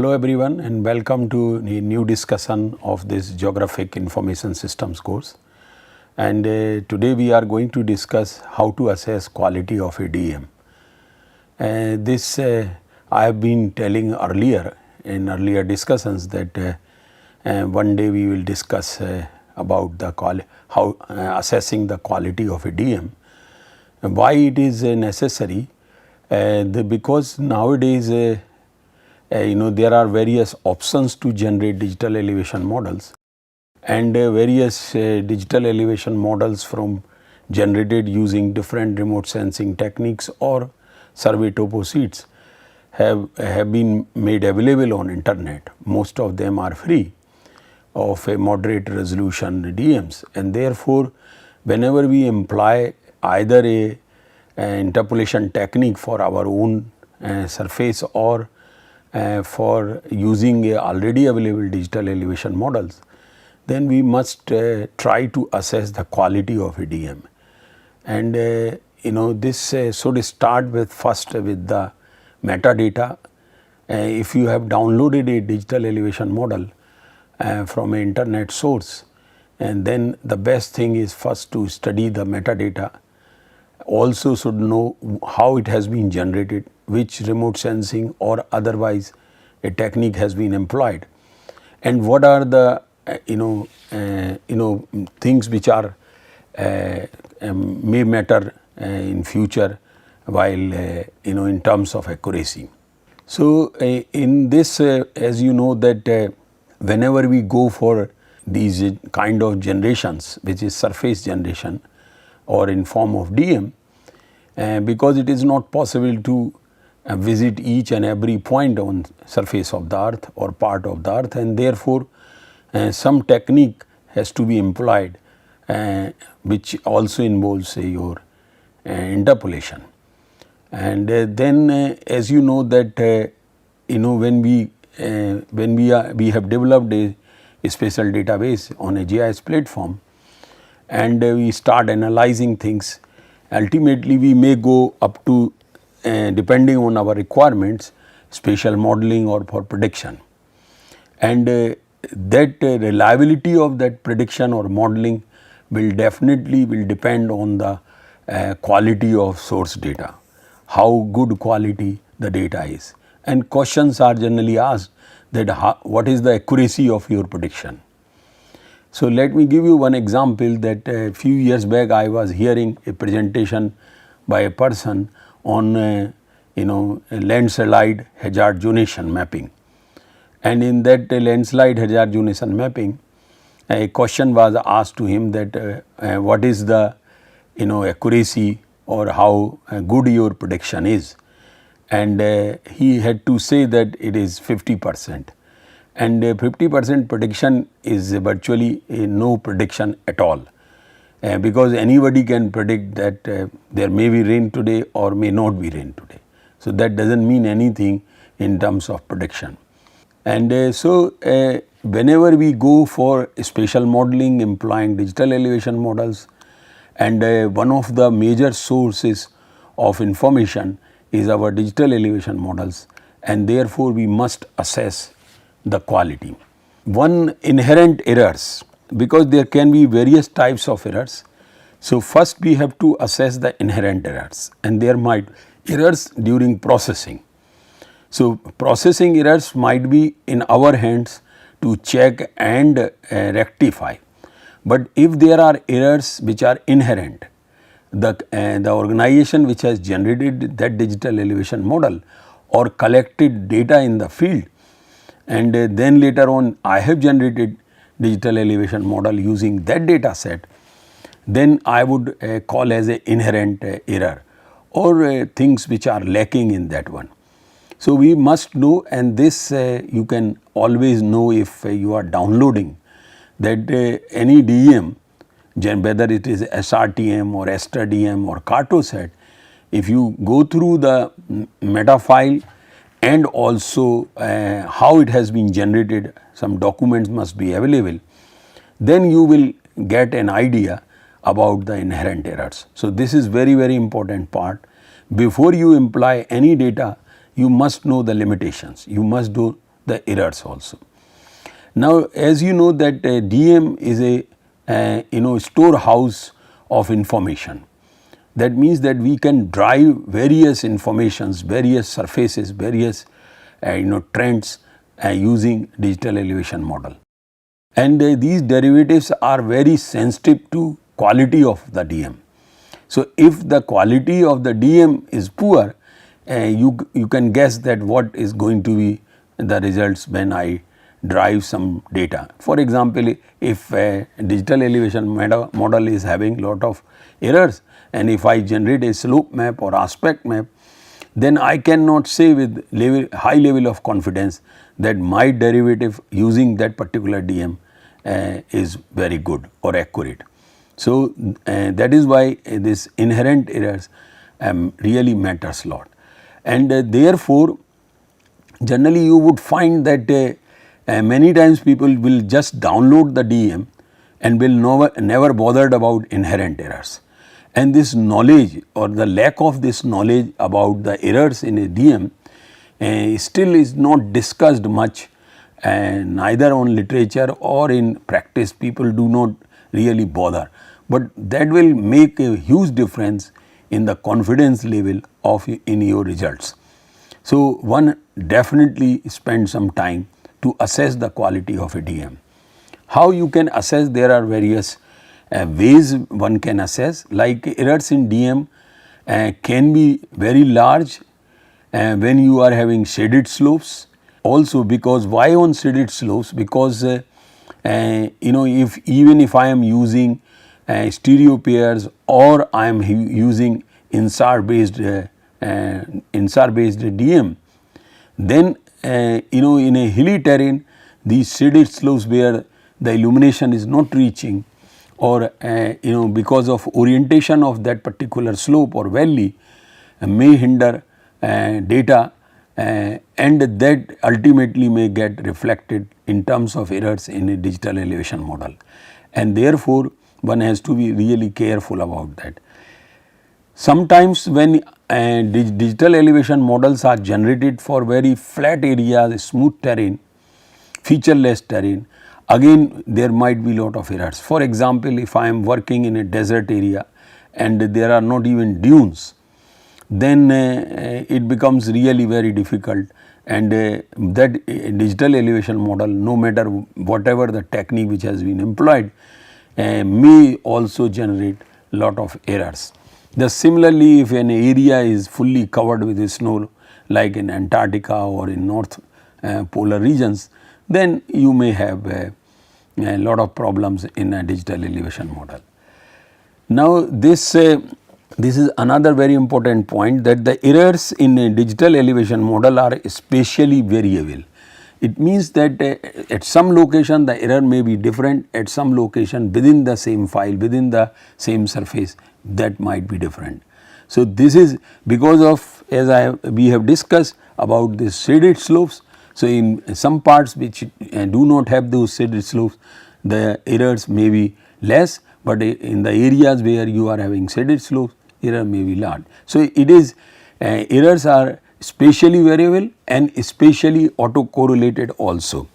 Hello everyone and welcome to the new discussion of this Geographic Information Systems course. And today we are going to discuss how to assess quality of a DEM. This I have been telling earlier in earlier discussions that one day we will discuss about the assessing the quality of a DEM. Why it is necessary? Because nowadays there are various options to generate digital elevation models, and various digital elevation models from generated using different remote sensing techniques or survey topo sheets have been made available on internet. Most of them are free of a moderate resolution DMs, and therefore whenever we employ either a interpolation technique for our own surface or for using a already available digital elevation models, then we must try to assess the quality of a DEM. And this should start with first with the metadata. If you have downloaded a digital elevation model from an internet source, and then the best thing is first to study the metadata. Also should know how it has been generated, which remote sensing or otherwise a technique has been employed, and what are the things which are may matter in future while in terms of accuracy. So in this as you know that whenever we go for these kind of generations, which is surface generation or in form of DEM, because it is not possible to visit each and every point on surface of the earth or part of the earth, and therefore some technique has to be employed which also involves your interpolation. And then as you know that when we have developed a spatial database on a GIS platform and we start analyzing things, ultimately we may go up to depending on our requirements, spatial modeling or for prediction, and that reliability of that prediction or modeling will definitely depend on the quality of source data, how good quality the data is, and questions are generally asked that what is the accuracy of your prediction. So let me give you one example that a few years back I was hearing a presentation by a person on landslide hazard zonation mapping, and in that landslide hazard zonation mapping a question was asked to him that what is the accuracy or how good your prediction is, and he had to say that it is 50%, and 50% prediction is virtually no prediction at all, because anybody can predict that there may be rain today or may not be rain today. So that does not mean anything in terms of prediction. And so whenever we go for spatial modeling employing digital elevation models, and one of the major sources of information is our digital elevation models, and therefore we must assess the quality. One, inherent errors, because there can be various types of errors. So first we have to assess the inherent errors, and there might errors during processing. So processing errors might be in our hands to check and rectify, but if there are errors which are inherent, the organization which has generated that digital elevation model or collected data in the field, and then later on I have generated digital elevation model using that data set, then I would call as a inherent error or things which are lacking in that one. So we must know, and this you can always know if you are downloading that any DEM, whether it is SRTM or ESTA-DM or CARTOSAT, if you go through the meta file and also how it has been generated, some documents must be available, then you will get an idea about the inherent errors. So this is very important part. Before you imply any data, you must know the limitations, you must the errors also. Now, as you know that DEM is a storehouse of information. That means that we can drive various informations, various surfaces, various trends using digital elevation model. And these derivatives are very sensitive to quality of the DEM. So, if the quality of the DEM is poor, you can guess that what is going to be the results when I drive some data. For example, if a digital elevation model is having lot of errors, and if I generate a slope map or aspect map, then I cannot say with high level of confidence that my derivative using that particular DEM is very good or accurate. So, that is why this inherent errors really matters a lot, and therefore, generally you would find that many times people will just download the DEM and will never bothered about inherent errors. And this knowledge or the lack of this knowledge about the errors in a DEM still is not discussed much, neither on literature or in practice. People do not really bother, but that will make a huge difference in the confidence level of in your results. So, one definitely spend some time to assess the quality of a DEM. How you can assess? There are various ways one can assess, like errors in DEM can be very large when you are having shaded slopes. Also, because why on shaded slopes? Because if even if I am using stereo pairs or I am using INSAR based DEM, then in a hilly terrain, these shaded slopes where the illumination is not reaching, or because of orientation of that particular slope or valley may hinder data, and that ultimately may get reflected in terms of errors in a digital elevation model, and therefore, one has to be really careful about that. Sometimes when digital elevation models are generated for very flat areas, smooth terrain, featureless terrain, again there might be lot of errors. For example, if I am working in a desert area and there are not even dunes, then it becomes really very difficult, and that digital elevation model, no matter whatever the technique which has been employed, may also generate lot of errors. Similarly, if an area is fully covered with snow like in Antarctica or in North polar regions, then you may have a lot of problems in a digital elevation model. Now, this is another very important point, that the errors in a digital elevation model are spatially variable. It means that at some location the error may be different, at some location within the same file, within the same surface, that might be different. So, this is because of, as we have discussed about the shaded slopes. So, in some parts which do not have those shaded slopes, the errors may be less, but in the areas where you are having shaded slopes, error may be large. So, it is errors are spatially variable and spatially autocorrelated also.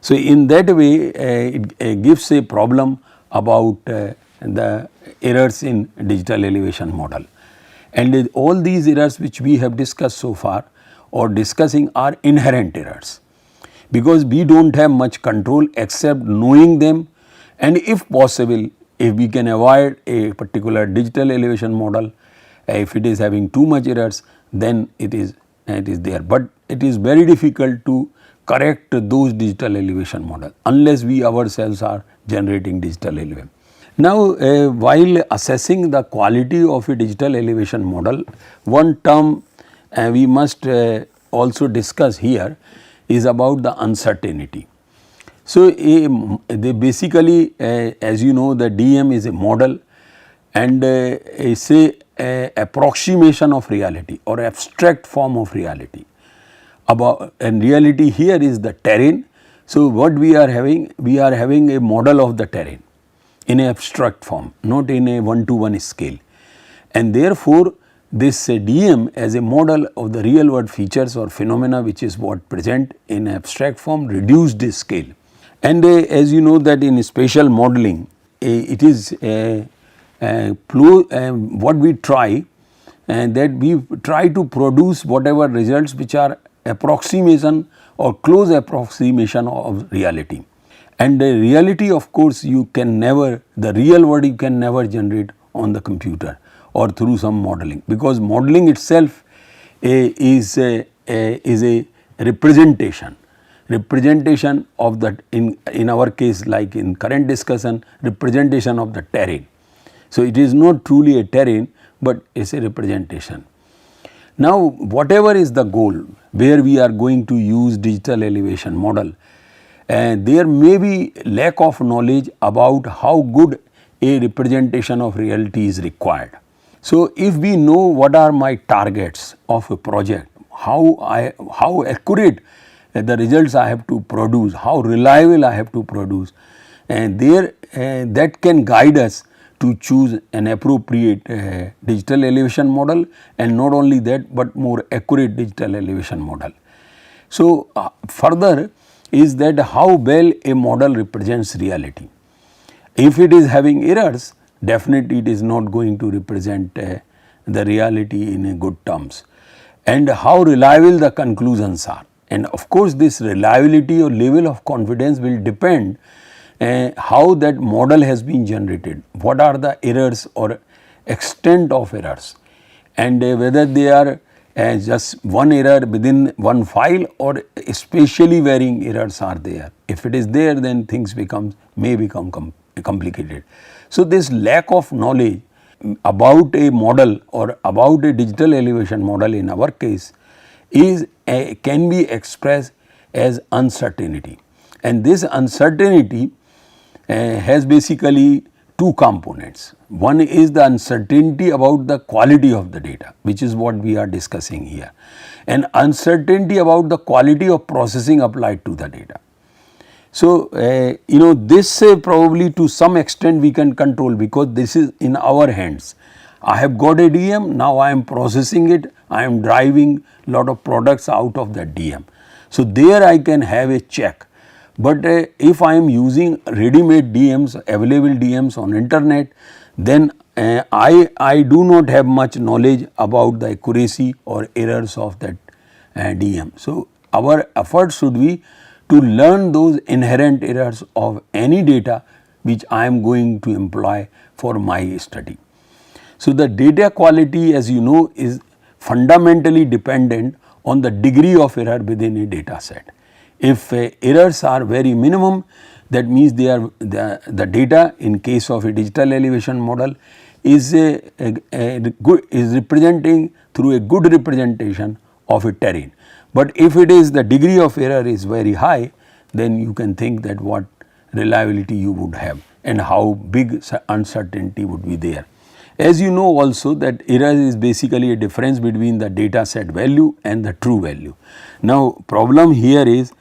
So, in that way it gives a problem about the errors in digital elevation model, and all these errors which we have discussed so far or discussing are inherent errors, because we do not have much control except knowing them, and if possible, if we can avoid a particular digital elevation model, if it is having too much errors, then it is there, but it is very difficult to correct those digital elevation model unless we ourselves are generating digital elevation. Now, while assessing the quality of a digital elevation model, one term we must also discuss here is about the uncertainty. So, they basically as you know, the DEM is a model and is a approximation of reality or abstract form of reality. And reality here is the terrain. So, what we are having? We are having a model of the terrain in a abstract form, not in a one-to-one scale, and therefore, this DEM as a model of the real world features or phenomena which is what present in abstract form reduced scale. And as you know that in spatial modeling it is what we try, and that we try to produce whatever results which are approximation or close approximation of reality. And the reality of course you can never, the real world you can never generate on the computer or through some modeling, because modeling itself is a representation of that, in our case like in current discussion, representation of the terrain. So, it is not truly a terrain, but it is a representation. Now, whatever is the goal where we are going to use digital elevation model, there may be lack of knowledge about how good a representation of reality is required. So, if we know what are my targets of a project, how accurate the results I have to produce, how reliable I have to produce, and there that can guide us to choose an appropriate digital elevation model, and not only that but more accurate digital elevation model. So, further is that how well a model represents reality. If it is having errors, definitely it is not going to represent the reality in a good terms, and how reliable the conclusions are. And of course, this reliability or level of confidence will depend how that model has been generated, what are the errors or extent of errors, and whether they are just one error within one file or spatially varying errors are there. If it is there, then things may become complicated. So, this lack of knowledge about a model or about a digital elevation model in our case is can be expressed as uncertainty, and this uncertainty has basically two components. One is the uncertainty about the quality of the data, which is what we are discussing here, and uncertainty about the quality of processing applied to the data. So, you know, this probably to some extent we can control, because this is in our hands. I have got a DEM, now I am processing it, I am driving lot of products out of that DEM. So, there I can have a check. But if I am using ready-made DMs, available DMs on internet, then I do not have much knowledge about the accuracy or errors of that DM. So, our effort should be to learn those inherent errors of any data which I am going to employ for my study. So, the data quality, as you know, is fundamentally dependent on the degree of error within a data set. If errors are very minimum, that means they are the data in case of a digital elevation model is is representing through a good representation of a terrain. But if it is the degree of error is very high, then you can think that what reliability you would have and how big uncertainty would be there. As you know also that error is basically a difference between the data set value and the true value. Now, problem here is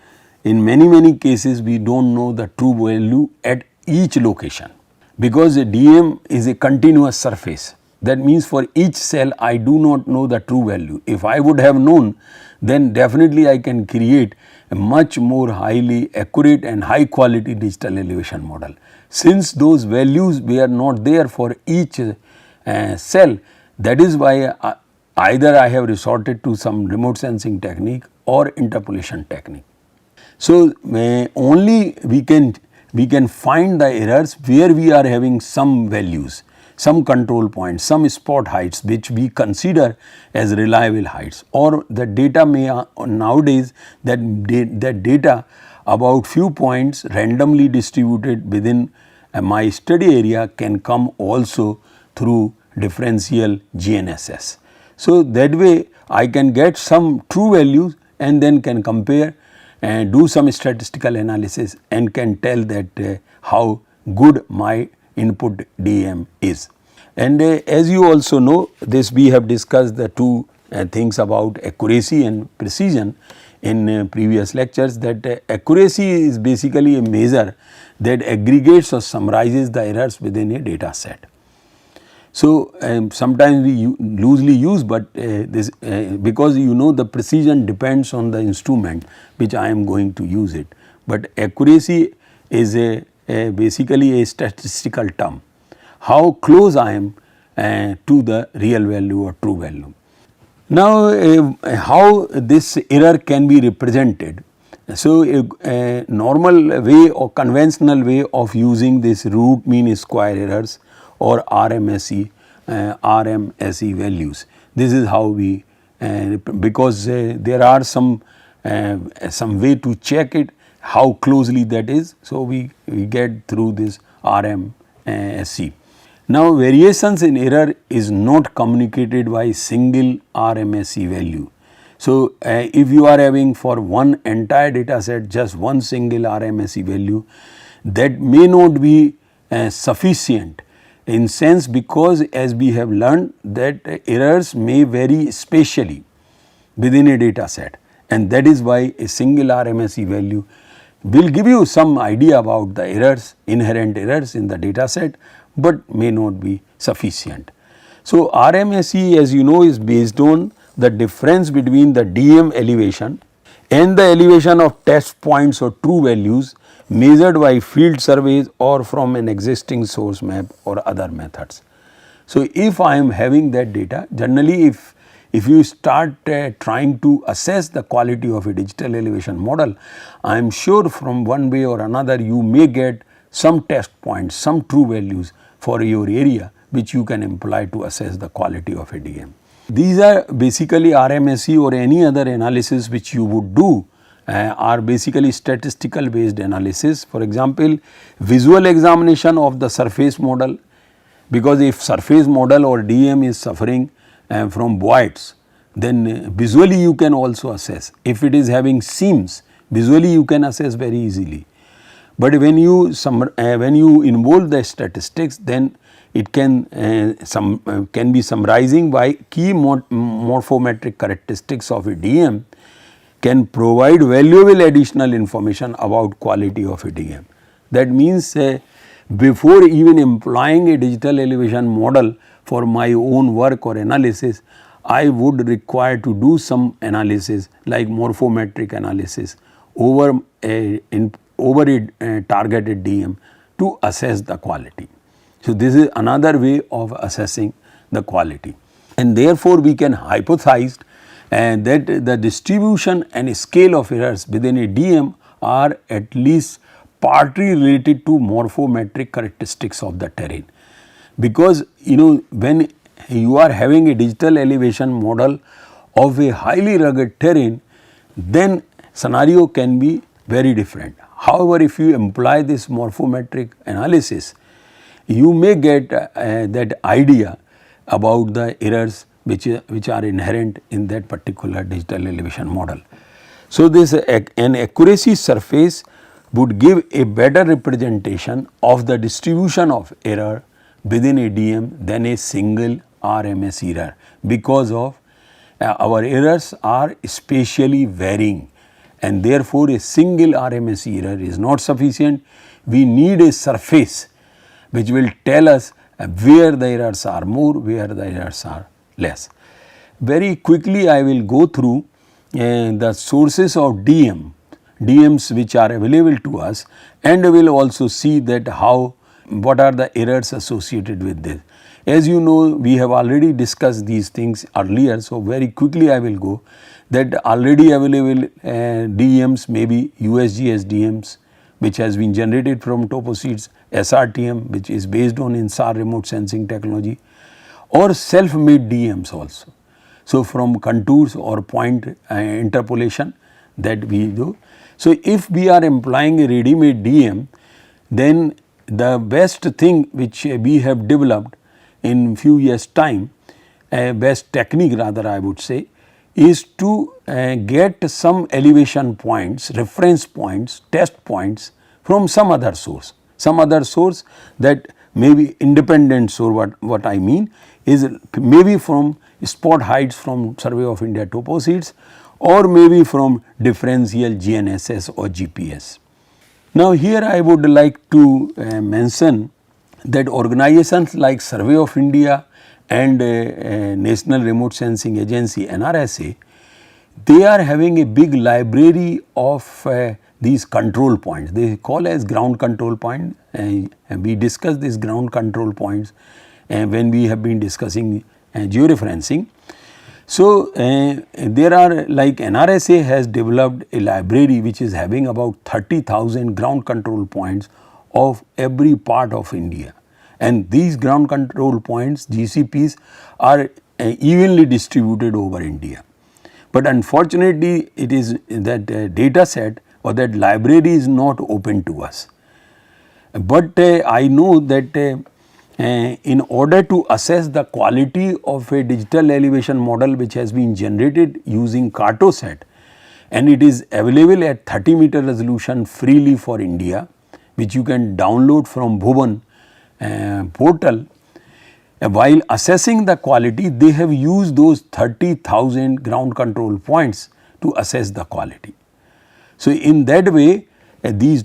in many cases we do not know the true value at each location, because a DM is a continuous surface. That means for each cell I do not know the true value. If I would have known, then definitely I can create a much more highly accurate and high quality digital elevation model. Since those values were not there for each cell, that is why either I have resorted to some remote sensing technique or interpolation technique. So, only we can find the errors where we are having some values, some control points, some spot heights which we consider as reliable heights, or the data may nowadays that data about few points randomly distributed within my study area can come also through differential GNSS. So, that way I can get some true values and then can compare and do some statistical analysis and can tell that how good my input DM is. And as you also know, this we have discussed the two things about accuracy and precision in previous lectures, that accuracy is basically a measure that aggregates or summarizes the errors within a data set. So, sometimes we loosely use, but this because you know the precision depends on the instrument which I am going to use it, but accuracy is basically a statistical term, how close I am to the real value or true value. Now, how this error can be represented. So, a normal way or conventional way of using this root mean square errors or RMSE values. This is how we because there are some way to check it how closely that is. So, we get through this RMSE. Now, variations in error is not communicated by single RMSE value. So, if you are having for one entire data set just one single RMSE value, that may not be sufficient in sense, because as we have learned that errors may vary spatially within a data set, and that is why a single RMSE value will give you some idea about the errors, inherent errors in the data set, but may not be sufficient. So, RMSE, as you know, is based on the difference between the DM elevation and the elevation of test points or true values measured by field surveys or from an existing source map or other methods. So, if I am having that data, generally if you start trying to assess the quality of a digital elevation model, I am sure from one way or another you may get some test points, some true values for your area which you can employ to assess the quality of a DM. These are basically RMSE or any other analysis which you would do are basically statistical based analysis. For example, visual examination of the surface model, because if surface model or DM is suffering from voids, then visually you can also assess. If it is having seams, visually you can assess very easily. But when you involve the statistics, then it can be summarizing by key morphometric characteristics of a DM can provide valuable additional information about quality of a DM. That means before even employing a digital elevation model for my own work or analysis, I would require to do some analysis like morphometric analysis over a targeted DM to assess the quality. So, this is another way of assessing the quality, and therefore, we can hypothesize that the distribution and scale of errors within a DM are at least partly related to morphometric characteristics of the terrain. Because you know, when you are having a digital elevation model of a highly rugged terrain, then scenario can be very different. However, if you employ this morphometric analysis, you may get that idea about the errors which are inherent in that particular digital elevation model. So, this an accuracy surface would give a better representation of the distribution of error within a DM than a single RMS error, because of our errors are spatially varying, and therefore, a single RMS error is not sufficient. We need a surface which will tell us where the errors are more, where the errors are less. Very quickly I will go through the sources of DMs which are available to us, and we will also see that what are the errors associated with this. As you know, we have already discussed these things earlier. So, very quickly I will go that already available DMs may be USGS DMs which has been generated from toposheets, SRTM which is based on INSAR remote sensing technology, or self-made DMs also. So, from contours or point interpolation that we do. So, if we are employing a ready-made DM, then the best thing which we have developed in few years time, best technique rather I would say, is to get some elevation points, reference points, test points from some other source that may be independent source. What I mean is maybe from spot heights from Survey of India toposheets, or maybe from differential GNSS or GPS. Now, here I would like to mention that organizations like Survey of India and National Remote Sensing Agency NRSA, they are having a big library of these control points. They call as ground control point, and we discussed these ground control points when we have been discussing georeferencing. So, there are like NRSA has developed a library which is having about 30,000 ground control points of every part of India, and these ground control points GCPs are evenly distributed over India. But unfortunately, it is that data set or that library is not open to us. But I know that in order to assess the quality of a digital elevation model which has been generated using Cartosat, and it is available at 30 meter resolution freely for India, which you can download from Bhuvan portal. While assessing the quality, they have used those 30,000 ground control points to assess the quality. So, in that way these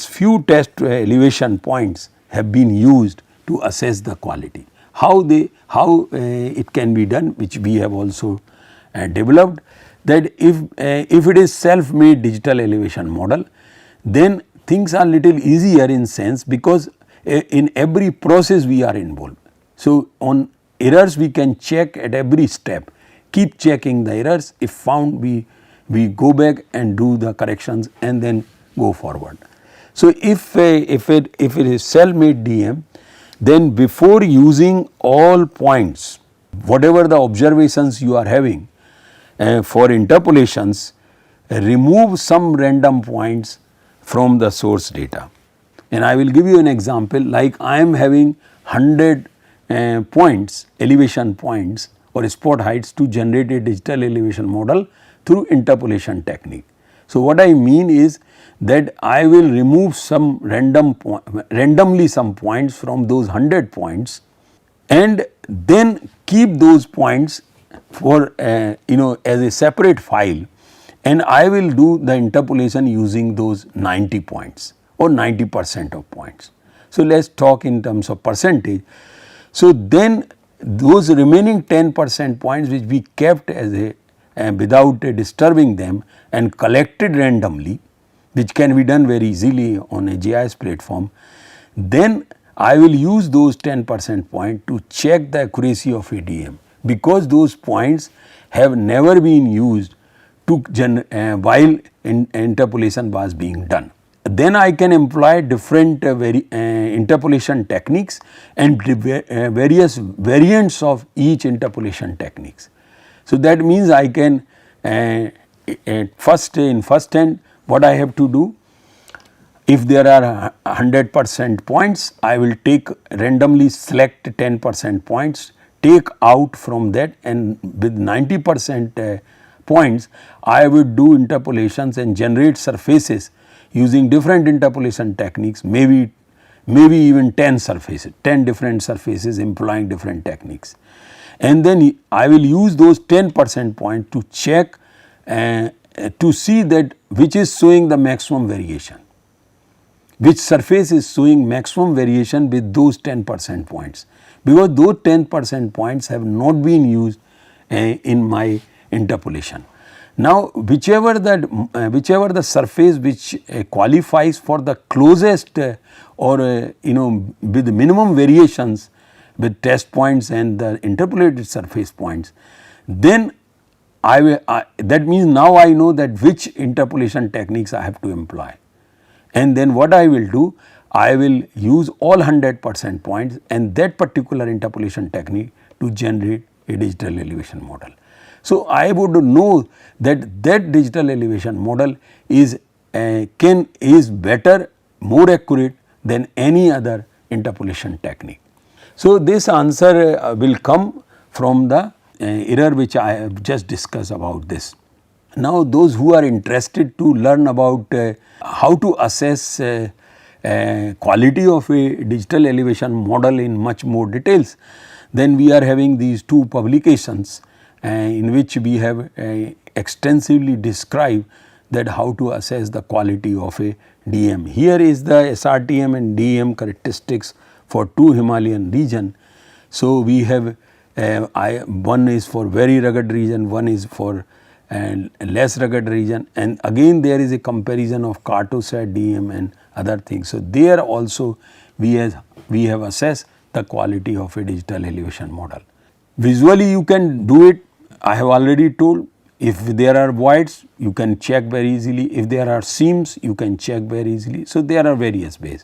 few test elevation points have been used to assess the quality. How it can be done, which we have also developed, that if it is self made digital elevation model, then things are little easier in sense, because in every process we are involved. So, on errors we can check at every step, keep checking the errors. If found, we go back and do the corrections and then go forward. So, if it is self made DM, then before using all points, whatever the observations you are having for interpolations, remove some random points from the source data. And I will give you an example, like I am having 100 points, elevation points or spot heights to generate a digital elevation model through interpolation technique. So, what I mean is that I will remove some randomly some points from those 100 points, and then keep those points for as a separate file, and I will do the interpolation using those 90 points or 90% of points. So, let us talk in terms of percentage. So, then those remaining 10% points which we kept as a without disturbing them and collected randomly, which can be done very easily on a GIS platform, then I will use those 10% point to check the accuracy of a DM, because those points have never been used to while interpolation was being done. Then I can employ different interpolation techniques and various variants of each interpolation techniques. So, that means I can in first hand, what I have to do, if there are 100% points, I will take randomly select 10% points, take out from that, and with 90% points I would do interpolations and generate surfaces using different interpolation techniques, maybe even 10 surfaces, 10 different surfaces employing different techniques. And then I will use those 10% point to check to see that which is showing the maximum variation, which surface is showing maximum variation with those 10% points, because those 10% points have not been used in my interpolation. Now, whichever the surface which qualifies for the closest or with minimum variations with test points and the interpolated surface points, then that means now I know that which interpolation techniques I have to employ. And then what I will do, I will use all 100% points and that particular interpolation technique to generate a digital elevation model. So, I would know that digital elevation model is better, more accurate than any other interpolation technique. So, this answer will come from the error which I have just discussed about this. Now, those who are interested to learn about how to assess quality of a digital elevation model in much more details, then we are having these two publications in which we have extensively described that how to assess the quality of a DM. Here is the SRTM and DM characteristics for 2 Himalayan region. So, we have one is for very rugged region, one is for less rugged region, and again there is a comparison of Cartosat, DEM and other things. So, there also we have assessed the quality of a digital elevation model. Visually you can do it, I have already told. If there are voids, you can check very easily. If there are seams, you can check very easily. So, there are various ways.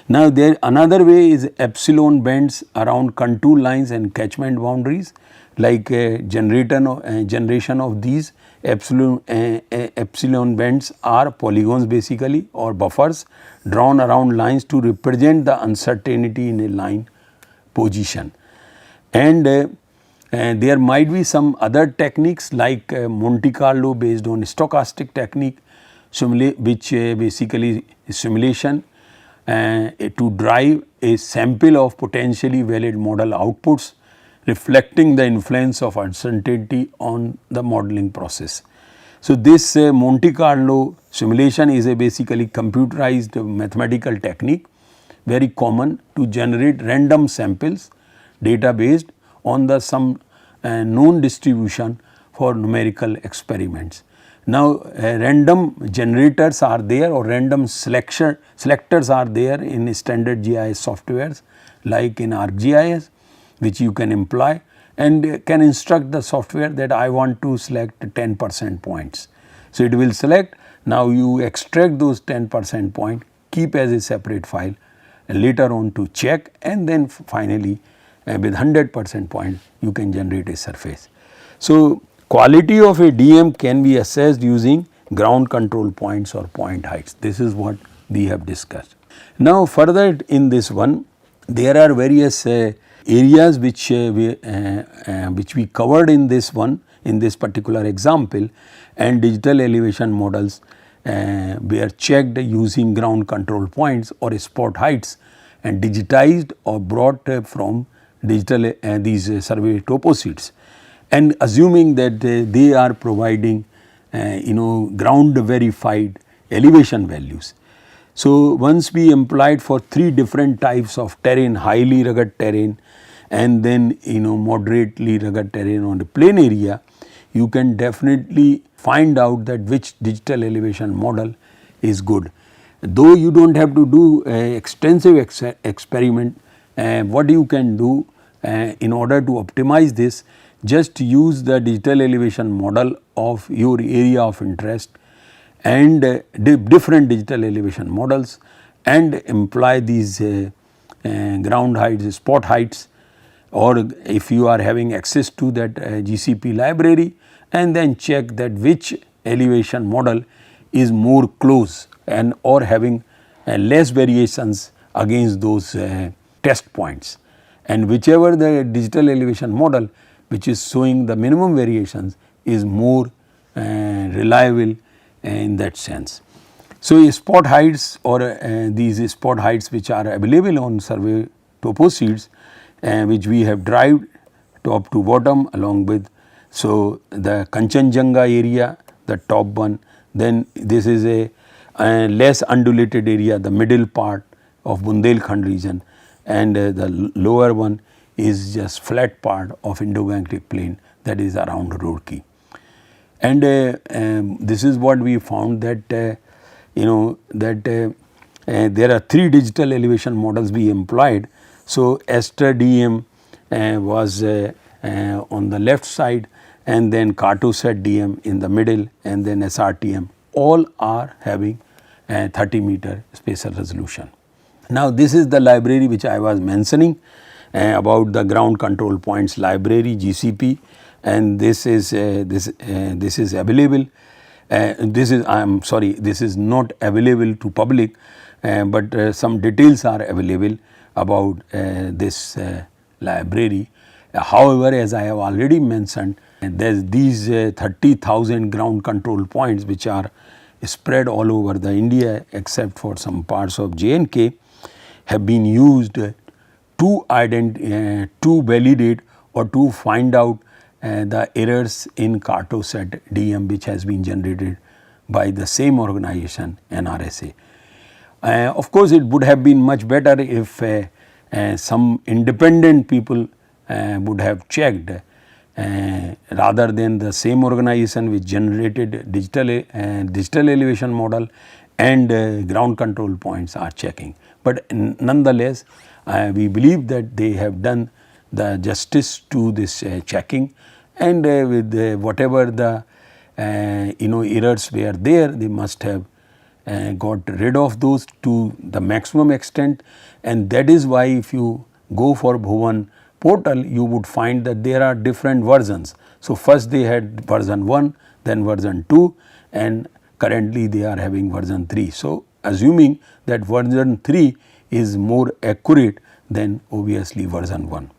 Now, there another way is epsilon bends around contour lines and catchment boundaries, like generation of these epsilon bends are polygons basically, or buffers drawn around lines to represent the uncertainty in a line position. And there might be some other techniques like Monte Carlo based on stochastic technique, which basically is simulation to drive a sample of potentially valid model outputs reflecting the influence of uncertainty on the modeling process. So, this Monte Carlo simulation is a basically computerized mathematical technique, very common to generate random samples data based on the some known distribution for numerical experiments. Now, random generators are there, or random selectors are there in standard GIS softwares like in ArcGIS, which you can employ and can instruct the software that I want to select 10% points. So, it will select. Now, you extract those 10% point, keep as a separate file and later on to check, and then finally with 100% point you can generate a surface. So, quality of a DM can be assessed using ground control points or point heights. This is what we have discussed. Now, further in this one, there are various areas which we covered in this one, in this particular example, and digital elevation models were checked using ground control points or spot heights and digitized or brought from digital these survey topo sheets, and assuming that they are providing ground verified elevation values. So, once we employed for 3 different types of terrain, highly rugged terrain and then moderately rugged terrain on the plain area, you can definitely find out that which digital elevation model is good. Though you do not have to do extensive experiment, what you can do in order to optimize this, just use the digital elevation model of your area of interest and different digital elevation models and employ these ground heights, spot heights, or if you are having access to that GCP library, and then check that which elevation model is more close and or having less variations against those test points, and whichever the digital elevation model which is showing the minimum variations is more reliable in that sense. So, spot heights or these spot heights which are available on survey topo sheets which we have derived top to bottom along with. So, the Kanchenjunga area, the top one, then this is a less undulated area, the middle part of Bundelkhand region, and the lower one is just flat part of Indo-Gangetic plain, that is around Roorkee. And this is what we found that there are 3 digital elevation models we employed. So, Aster DM was on the left side, and then Cartosat DM in the middle, and then SRTM, all are having 30 meter spatial resolution. Now, this is the library which I was mentioning about the ground control points library GCP, and this is available. This is I am sorry, this is not available to public, but some details are available about this library. However, as I have already mentioned, there is these 30,000 ground control points which are spread all over the India except for some parts of J&K, have been used to validate or to find out the errors in Cartosat DM which has been generated by the same organization NRSA. Of course, it would have been much better if some independent people would have checked rather than the same organization which generated digital elevation model and ground control points are checking. But nonetheless, we believe that they have done the justice to this checking, and with whatever the errors were there, they must have got rid of those to the maximum extent. And that is why if you go for Bhuvan portal, you would find that there are different versions. So, first they had version 1, then version 2, and currently they are having version 3. So, assuming that version 3 is more accurate than obviously version 1.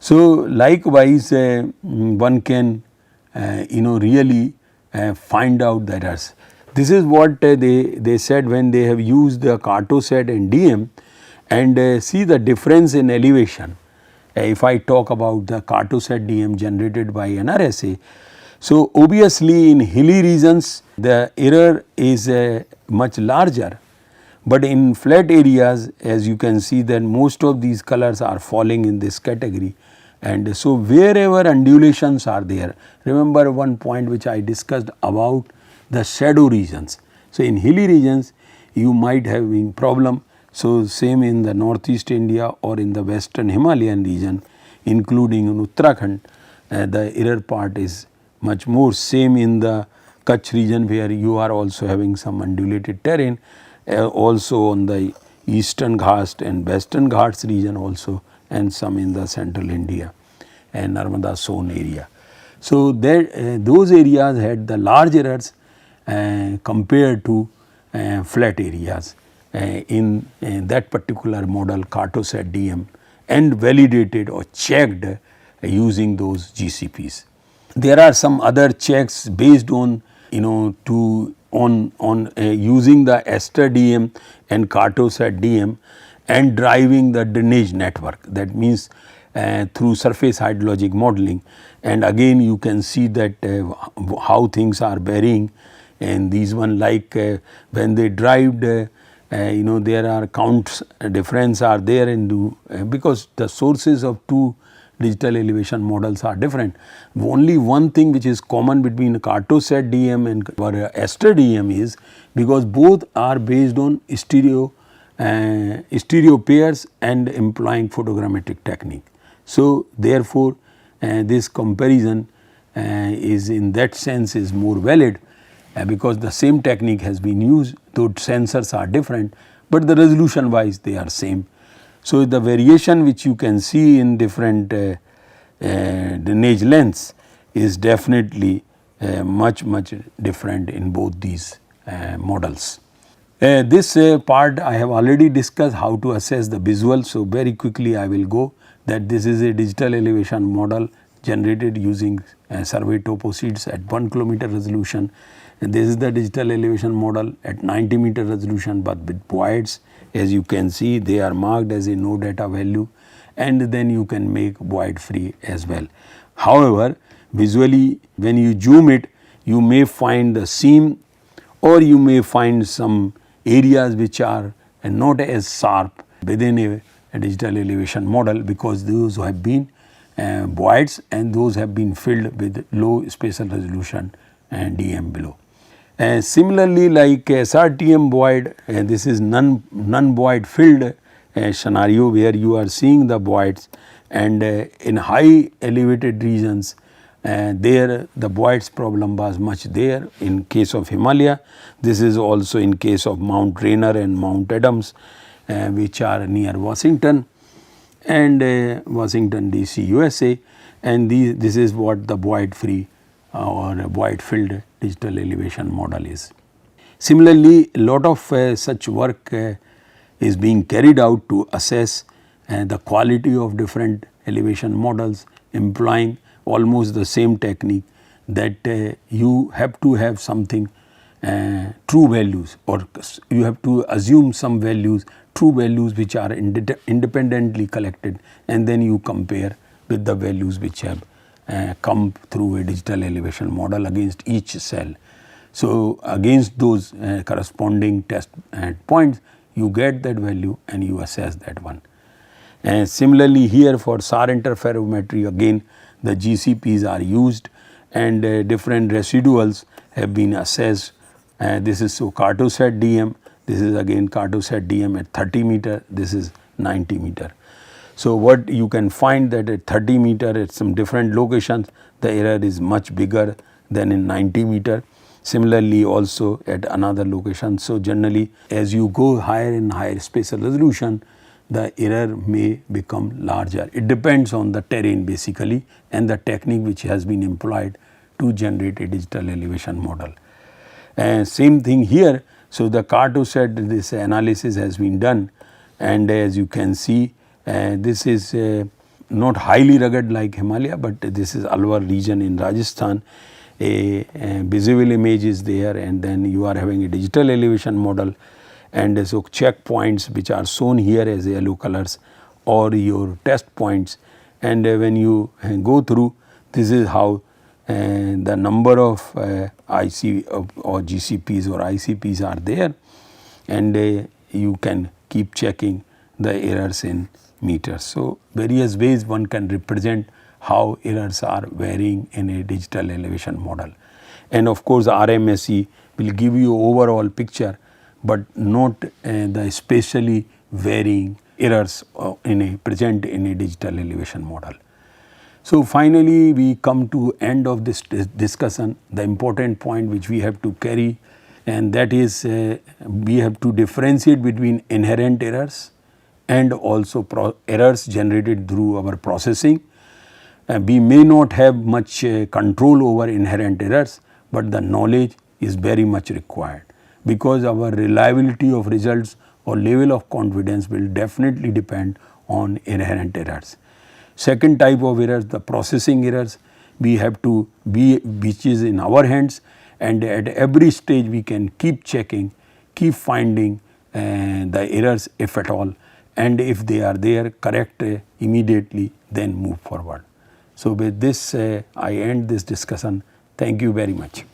So, likewise one can really find out the errors. This is what they said when they have used the Cartosat and DEM, and see the difference in elevation. If I talk about the Cartosat DEM generated by NRSA, so obviously in hilly regions the error is much larger, but in flat areas, as you can see, that most of these colors are falling in this category. And so, wherever undulations are there, remember one point which I discussed about the shadow regions. So, in hilly regions you might have been problem. So, same in the northeast India or in the western Himalayan region, including in Uttarakhand, the error part is much more. Same in the Kutch region where you are also having some undulated terrain, also on the eastern Ghats and western Ghats region also, and some in the central India and Narmada zone area. So, there those areas had the large errors compared to flat areas in that particular model Cartosat DEM, and validated or checked using those GCPs. There are some other checks based on using the Aster DEM and Cartosat DEM and driving the drainage network, that means through surface hydrologic modeling. And again you can see that how things are varying, and these one like when they drived there are counts difference are there in because the sources of two digital elevation models are different. Only one thing which is common between Cartosat DEM and Aster DEM is because both are based on stereo pairs and employing photogrammetric technique. So, therefore, this comparison is in that sense is more valid because the same technique has been used, though sensors are different, but the resolution wise they are same. So, the variation which you can see in different drainage lengths is definitely much different in both these models. This part I have already discussed how to assess the visual. So, very quickly I will go that this is a digital elevation model generated using survey topo sheets at 1 kilometer resolution, and this is the digital elevation model at 90 meter resolution, but with voids. As you can see, they are marked as a no data value, and then you can make void free as well. However, visually when you zoom it, you may find the seam or you may find some areas which are not as sharp within a digital elevation model, because those have been voids and those have been filled with low spatial resolution and DEM below. Similarly, like SRTM void, this is non-void filled scenario where you are seeing the voids, and in high elevated regions there the voids problem was much there in case of Himalaya. This is also in case of Mount Rainier and Mount Adams which are near Washington and Washington DC USA, and this is what the void free or void filled digital elevation model is. Similarly, a lot of such work is being carried out to assess the quality of different elevation models employing almost the same technique, that you have to have something true values, or you have to assume some values, true values which are independently collected, and then you compare with the values which have come through a digital elevation model against each cell. So, against those corresponding test points you get that value and you assess that one. And similarly here for SAR interferometry, again the GCPs are used, and different residuals have been assessed. This is so Cartosat DM, this is again Cartosat DM at 30 meter, this is 90 meter. So what you can find that at 30 meter at some different locations the error is much bigger than in 90 meter. Similarly also at another location. So generally as you go higher in higher spatial resolution, the error may become larger. It depends on the terrain basically and the technique which has been employed to generate a digital elevation model. And same thing here. So the Cartosat, this analysis has been done, and as you can see this is not highly rugged like Himalaya, but this is Alwar region in Rajasthan. A visible image is there, and then you are having a digital elevation model, and so checkpoints which are shown here as yellow colors or your test points, and when you go through, this is how the number of IC or GCPs or ICPs are there, and you can keep checking the errors in meters. So various ways one can represent how errors are varying in a digital elevation model, and of course RMSE will give you overall picture, but not the spatially varying errors present in a digital elevation model. So finally we come to end of this discussion. The important point which we have to carry, and that is we have to differentiate between inherent errors and also errors generated through our processing. We may not have much control over inherent errors, but the knowledge is very much required, because our reliability of results or level of confidence will definitely depend on inherent errors. Second type of errors, the processing errors, we have to be, which is in our hands, and at every stage we can keep checking, keep finding the errors if at all, and if they are there, correct immediately, then move forward. So with this I end this discussion. Thank you very much.